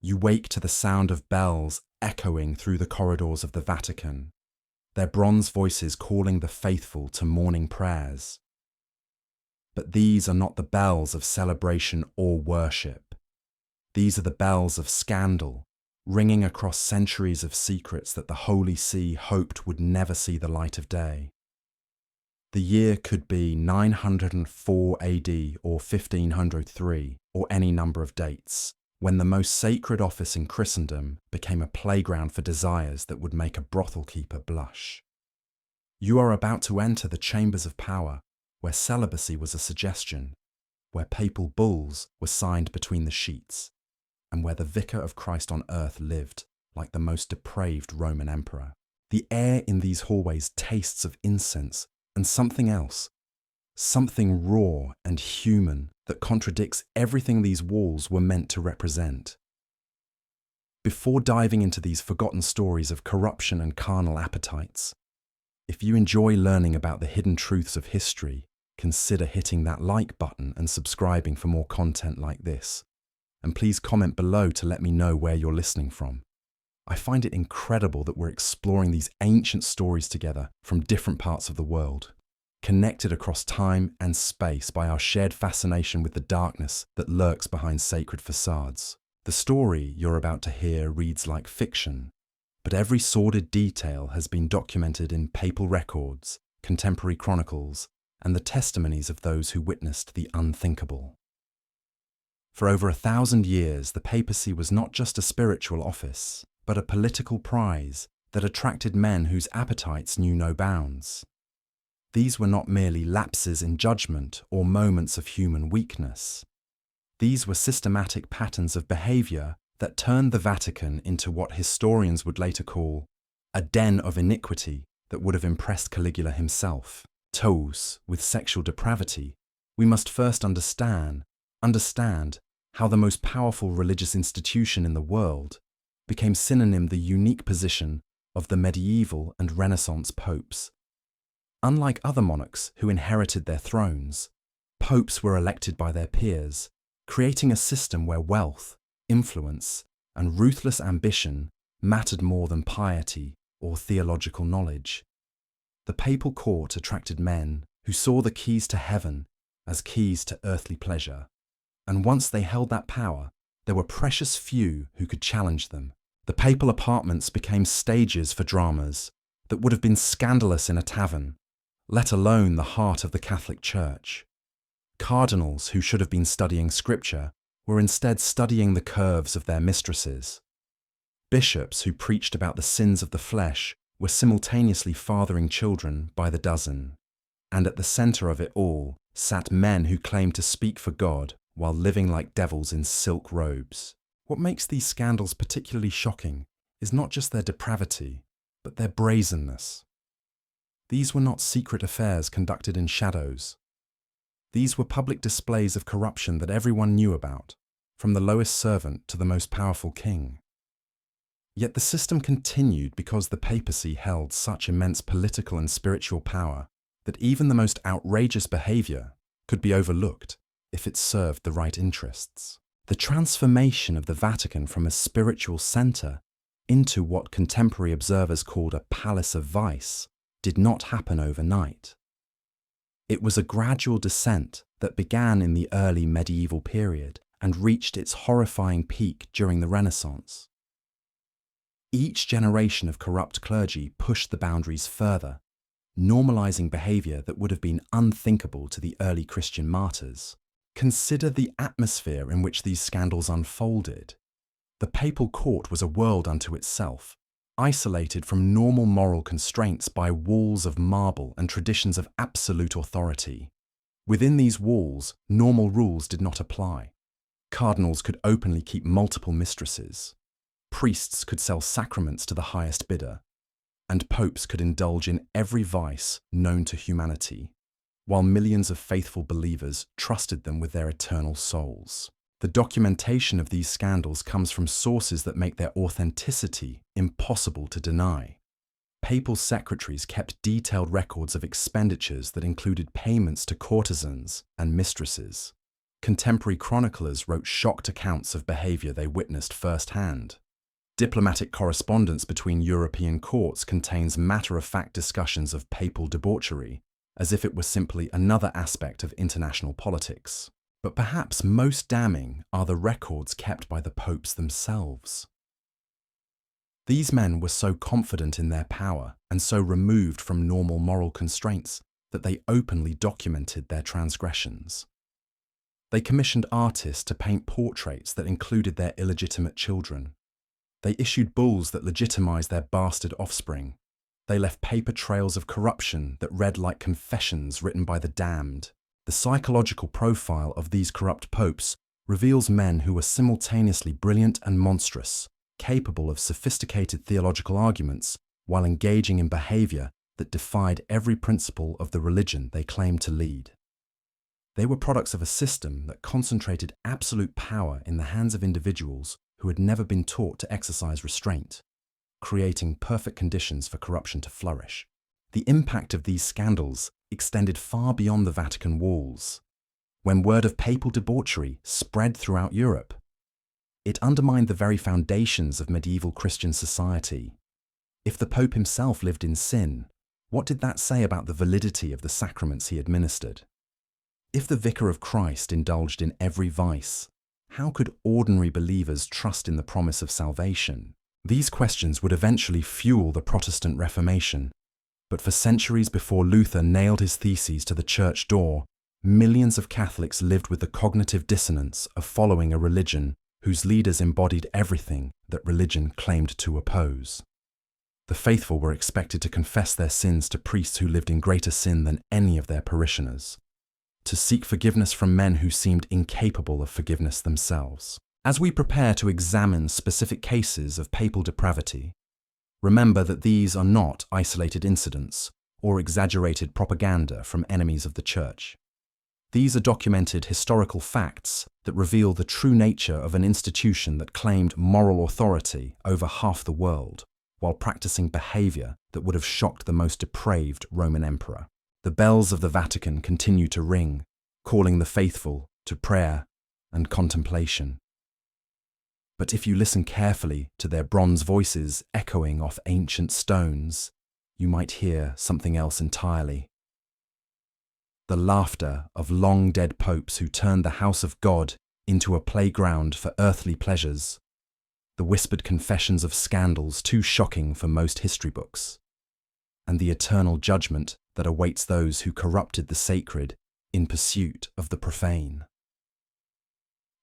You wake to the sound of bells echoing through the corridors of the Vatican, their bronze voices calling the faithful to morning prayers. But these are not the bells of celebration or worship. These are the bells of scandal, ringing across centuries of secrets that the Holy See hoped would never see the light of day. The year could be 904 AD or 1503, or any number of dates, when the most sacred office in Christendom became a playground for desires that would make a brothel keeper blush. You are about to enter the chambers of power, where celibacy was a suggestion, where papal bulls were signed between the sheets, and where the vicar of Christ on earth lived like the most depraved Roman emperor. The air in these hallways tastes of incense and something else, something raw and human that contradicts everything these walls were meant to represent. Before diving into these forgotten stories of corruption and carnal appetites, if you enjoy learning about the hidden truths of history, consider hitting that like button and subscribing for more content like this. And please comment below to let me know where you're listening from. I find it incredible that we're exploring these ancient stories together from different parts of the world, connected across time and space by our shared fascination with the darkness that lurks behind sacred facades. The story you're about to hear reads like fiction, but every sordid detail has been documented in papal records, contemporary chronicles, and the testimonies of those who witnessed the unthinkable. For over 1,000 years, the papacy was not just a spiritual office, but a political prize that attracted men whose appetites knew no bounds. These were not merely lapses in judgment or moments of human weakness. These were systematic patterns of behavior that turned the Vatican into what historians would later call a den of iniquity that would have impressed Caligula himself. Tous, with sexual depravity, we must first understand how the most powerful religious institution in the world became synonym the unique position of the medieval and Renaissance popes. Unlike other monarchs who inherited their thrones, popes were elected by their peers, creating a system where wealth, influence, and ruthless ambition mattered more than piety or theological knowledge. The papal court attracted men who saw the keys to heaven as keys to earthly pleasure, and once they held that power, there were precious few who could challenge them. The papal apartments became stages for dramas that would have been scandalous in a tavern, let alone the heart of the Catholic Church. Cardinals who should have been studying scripture were instead studying the curves of their mistresses. Bishops who preached about the sins of the flesh were simultaneously fathering children by the dozen. And at the centre of it all sat men who claimed to speak for God while living like devils in silk robes. What makes these scandals particularly shocking is not just their depravity, but their brazenness. These were not secret affairs conducted in shadows. These were public displays of corruption that everyone knew about, from the lowest servant to the most powerful king. Yet the system continued because the papacy held such immense political and spiritual power that even the most outrageous behavior could be overlooked if it served the right interests. The transformation of the Vatican from a spiritual center into what contemporary observers called a palace of vice did not happen overnight. It was a gradual descent that began in the early medieval period and reached its horrifying peak during the Renaissance. Each generation of corrupt clergy pushed the boundaries further, normalizing behavior that would have been unthinkable to the early Christian martyrs. Consider the atmosphere in which these scandals unfolded. The papal court was a world unto itself, isolated from normal moral constraints by walls of marble and traditions of absolute authority. Within these walls, normal rules did not apply. Cardinals could openly keep multiple mistresses. Priests could sell sacraments to the highest bidder, and popes could indulge in every vice known to humanity, while millions of faithful believers trusted them with their eternal souls. The documentation of these scandals comes from sources that make their authenticity impossible to deny. Papal secretaries kept detailed records of expenditures that included payments to courtesans and mistresses. Contemporary chroniclers wrote shocked accounts of behavior they witnessed firsthand. Diplomatic correspondence between European courts contains matter-of-fact discussions of papal debauchery, as if it were simply another aspect of international politics. But perhaps most damning are the records kept by the popes themselves. These men were so confident in their power and so removed from normal moral constraints that they openly documented their transgressions. They commissioned artists to paint portraits that included their illegitimate children. They issued bulls that legitimized their bastard offspring. They left paper trails of corruption that read like confessions written by the damned. The psychological profile of these corrupt popes reveals men who were simultaneously brilliant and monstrous, capable of sophisticated theological arguments while engaging in behavior that defied every principle of the religion they claimed to lead. They were products of a system that concentrated absolute power in the hands of individuals who had never been taught to exercise restraint, creating perfect conditions for corruption to flourish. The impact of these scandals extended far beyond the Vatican walls. When word of papal debauchery spread throughout Europe, it undermined the very foundations of medieval Christian society. If the Pope himself lived in sin, what did that say about the validity of the sacraments he administered? If the Vicar of Christ indulged in every vice, how could ordinary believers trust in the promise of salvation? These questions would eventually fuel the Protestant Reformation. But for centuries before Luther nailed his theses to the church door, millions of Catholics lived with the cognitive dissonance of following a religion whose leaders embodied everything that religion claimed to oppose. The faithful were expected to confess their sins to priests who lived in greater sin than any of their parishioners, to seek forgiveness from men who seemed incapable of forgiveness themselves. As we prepare to examine specific cases of papal depravity, remember that these are not isolated incidents or exaggerated propaganda from enemies of the Church. These are documented historical facts that reveal the true nature of an institution that claimed moral authority over half the world, while practicing behavior that would have shocked the most depraved Roman emperor. The bells of the Vatican continue to ring, calling the faithful to prayer and contemplation. But if you listen carefully to their bronze voices echoing off ancient stones, you might hear something else entirely. The laughter of long-dead popes who turned the house of God into a playground for earthly pleasures, the whispered confessions of scandals too shocking for most history books, and the eternal judgment that awaits those who corrupted the sacred in pursuit of the profane.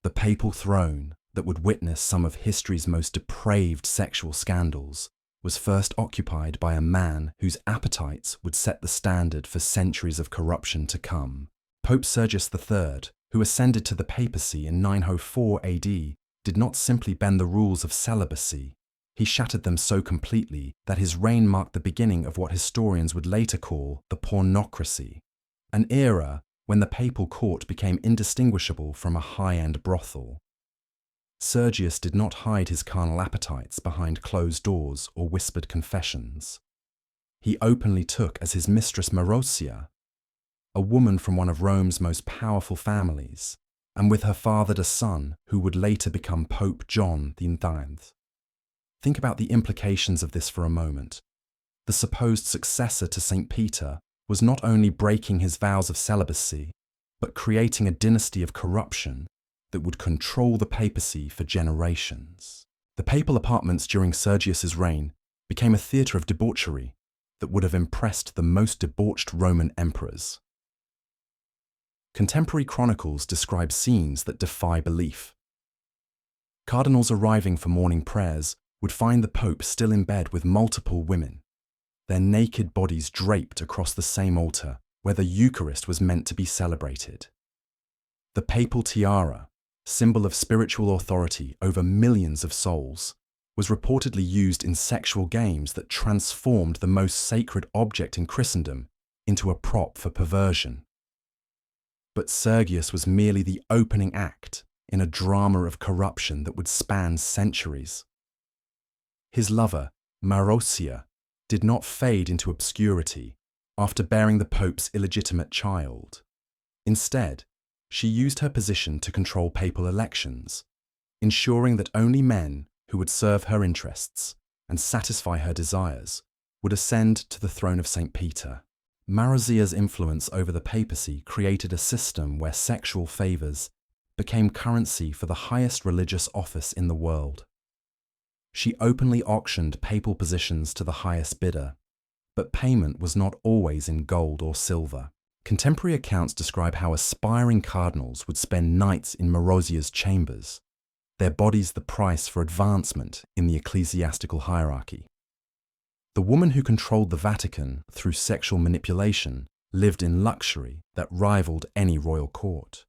The papal throne that would witness some of history's most depraved sexual scandals was first occupied by a man whose appetites would set the standard for centuries of corruption to come. Pope Sergius III, who ascended to the papacy in 904 AD, did not simply bend the rules of celibacy. He shattered them so completely that his reign marked the beginning of what historians would later call the pornocrisy, an era when the papal court became indistinguishable from a high-end brothel. Sergius did not hide his carnal appetites behind closed doors or whispered confessions. He openly took as his mistress Marozia, a woman from one of Rome's most powerful families, and with her fathered a son who would later become Pope John IX. Think about the implications of this for a moment. The supposed successor to St. Peter was not only breaking his vows of celibacy, but creating a dynasty of corruption that would control the papacy for generations. The papal apartments during Sergius's reign became a theatre of debauchery that would have impressed the most debauched Roman emperors. Contemporary chronicles describe scenes that defy belief. Cardinals arriving for morning prayers would find the Pope still in bed with multiple women, their naked bodies draped across the same altar where the Eucharist was meant to be celebrated. The papal tiara, symbol of spiritual authority over millions of souls, was reportedly used in sexual games that transformed the most sacred object in Christendom into a prop for perversion. But Sergius was merely the opening act in a drama of corruption that would span centuries. His lover, Marozia, did not fade into obscurity after bearing the Pope's illegitimate child. Instead, She used her position to control papal elections, ensuring that only men who would serve her interests and satisfy her desires would ascend to the throne of St. Peter. Marozia's influence over the papacy created a system where sexual favours became currency for the highest religious office in the world. She openly auctioned papal positions to the highest bidder, but payment was not always in gold or silver. Contemporary accounts describe how aspiring cardinals would spend nights in Marozia's chambers, their bodies the price for advancement in the ecclesiastical hierarchy. The woman who controlled the Vatican through sexual manipulation lived in luxury that rivaled any royal court.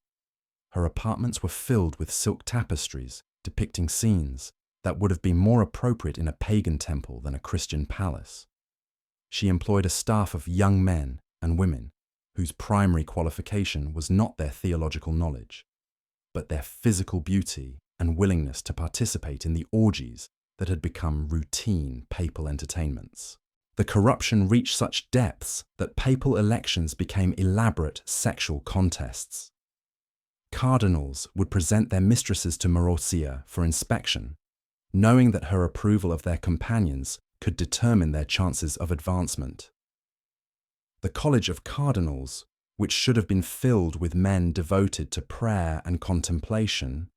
Her apartments were filled with silk tapestries depicting scenes that would have been more appropriate in a pagan temple than a Christian palace. She employed a staff of young men and women whose primary qualification was not their theological knowledge, but their physical beauty and willingness to participate in the orgies that had become routine papal entertainments. The corruption reached such depths that papal elections became elaborate sexual contests. Cardinals would present their mistresses to Marozia for inspection, knowing that her approval of their companions could determine their chances of advancement. The College of Cardinals, which should have been filled with men devoted to prayer and contemplation,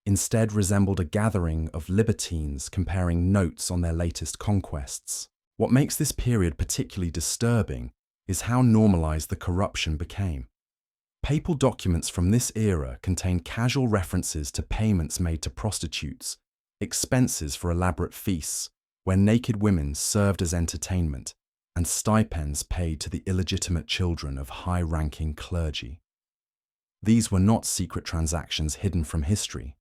instead resembled a gathering of libertines comparing notes on their latest conquests. What makes this period particularly disturbing is how normalized the corruption became. Papal documents from this era contain casual references to payments made to prostitutes, expenses for elaborate feasts, where naked women served as entertainment, and stipends paid to the illegitimate children of high-ranking clergy. These were not secret transactions hidden from history.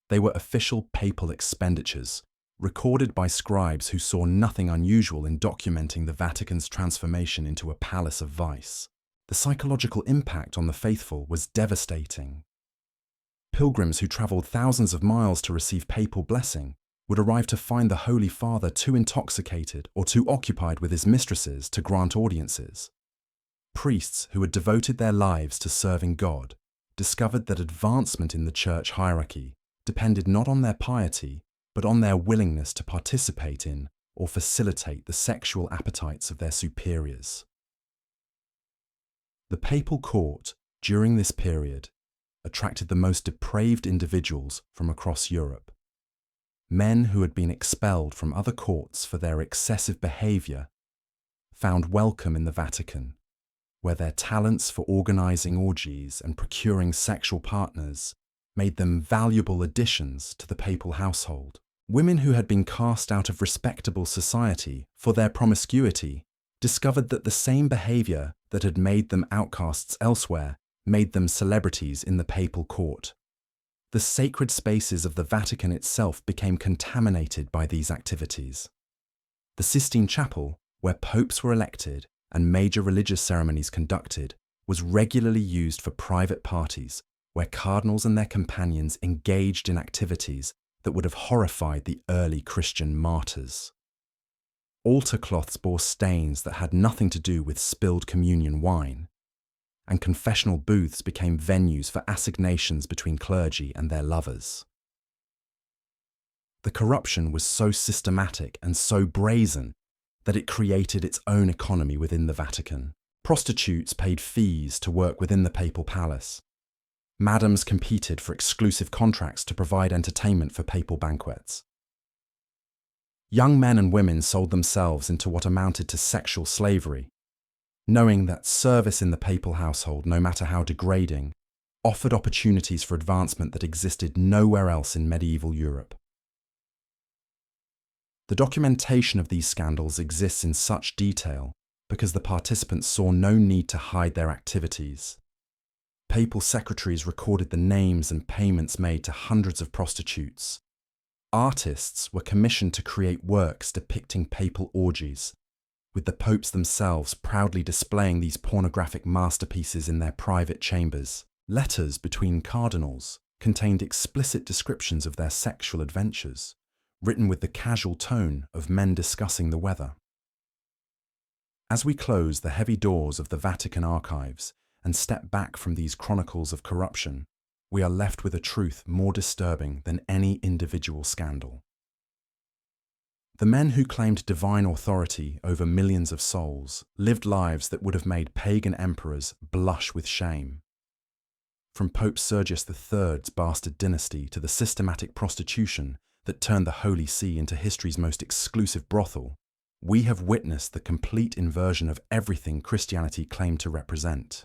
They were official papal expenditures, recorded by scribes who saw nothing unusual in documenting the Vatican's transformation into a palace of vice. The psychological impact on the faithful was devastating. Pilgrims who travelled thousands of miles to receive papal blessing would arrive to find the Holy Father too intoxicated or too occupied with his mistresses to grant audiences. Priests who had devoted their lives to serving God discovered that advancement in the church hierarchy depended not on their piety, but on their willingness to participate in or facilitate the sexual appetites of their superiors. The papal court, during this period, attracted the most depraved individuals from across Europe. Men who had been expelled from other courts for their excessive behaviour found welcome in the Vatican, where their talents for organising orgies and procuring sexual partners made them valuable additions to the papal household. Women who had been cast out of respectable society for their promiscuity discovered that the same behaviour that had made them outcasts elsewhere made them celebrities in the papal court. The sacred spaces of the Vatican itself became contaminated by these activities. The Sistine Chapel, where popes were elected and major religious ceremonies conducted, was regularly used for private parties where cardinals and their companions engaged in activities that would have horrified the early Christian martyrs. Altar cloths bore stains that had nothing to do with spilled communion wine, and confessional booths became venues for assignations between clergy and their lovers. The corruption was so systematic and so brazen that it created its own economy within the Vatican. Prostitutes paid fees to work within the papal palace. Madams competed for exclusive contracts to provide entertainment for papal banquets. Young men and women sold themselves into what amounted to sexual slavery, knowing that service in the papal household, no matter how degrading, offered opportunities for advancement that existed nowhere else in medieval Europe. The documentation of these scandals exists in such detail because the participants saw no need to hide their activities. Papal secretaries recorded the names and payments made to hundreds of prostitutes. Artists were commissioned to create works depicting papal orgies, with the popes themselves proudly displaying these pornographic masterpieces in their private chambers. Letters between cardinals contained explicit descriptions of their sexual adventures, written with the casual tone of men discussing the weather. As we close the heavy doors of the Vatican archives, and step back from these chronicles of corruption, we are left with a truth more disturbing than any individual scandal. The men who claimed divine authority over millions of souls lived lives that would have made pagan emperors blush with shame. From Pope Sergius III's bastard dynasty to the systematic prostitution that turned the Holy See into history's most exclusive brothel, we have witnessed the complete inversion of everything Christianity claimed to represent.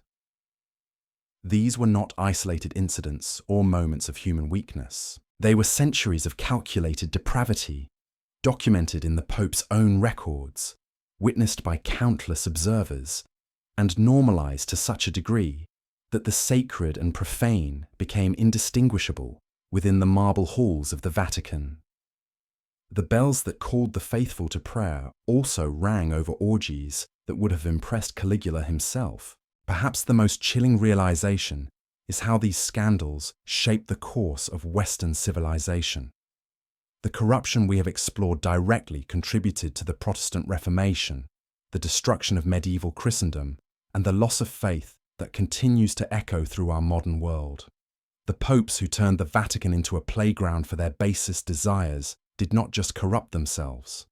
These were not isolated incidents or moments of human weakness. They were centuries of calculated depravity, documented in the Pope's own records, witnessed by countless observers, and normalized to such a degree that the sacred and profane became indistinguishable within the marble halls of the Vatican. The bells that called the faithful to prayer also rang over orgies that would have impressed Caligula himself. Perhaps the most chilling realization is how these scandals shaped the course of Western civilization. The corruption we have explored directly contributed to the Protestant Reformation, the destruction of medieval Christendom, and the loss of faith that continues to echo through our modern world. The popes who turned the Vatican into a playground for their basest desires did not just corrupt themselves.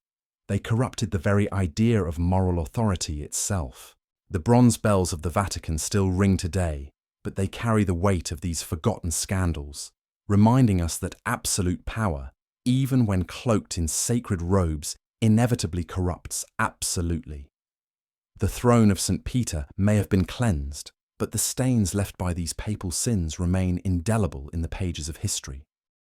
They corrupted the very idea of moral authority itself. The bronze bells of the Vatican still ring today, but they carry the weight of these forgotten scandals, reminding us that absolute power, even when cloaked in sacred robes, inevitably corrupts absolutely. The throne of St. Peter may have been cleansed, but the stains left by these papal sins remain indelible in the pages of history.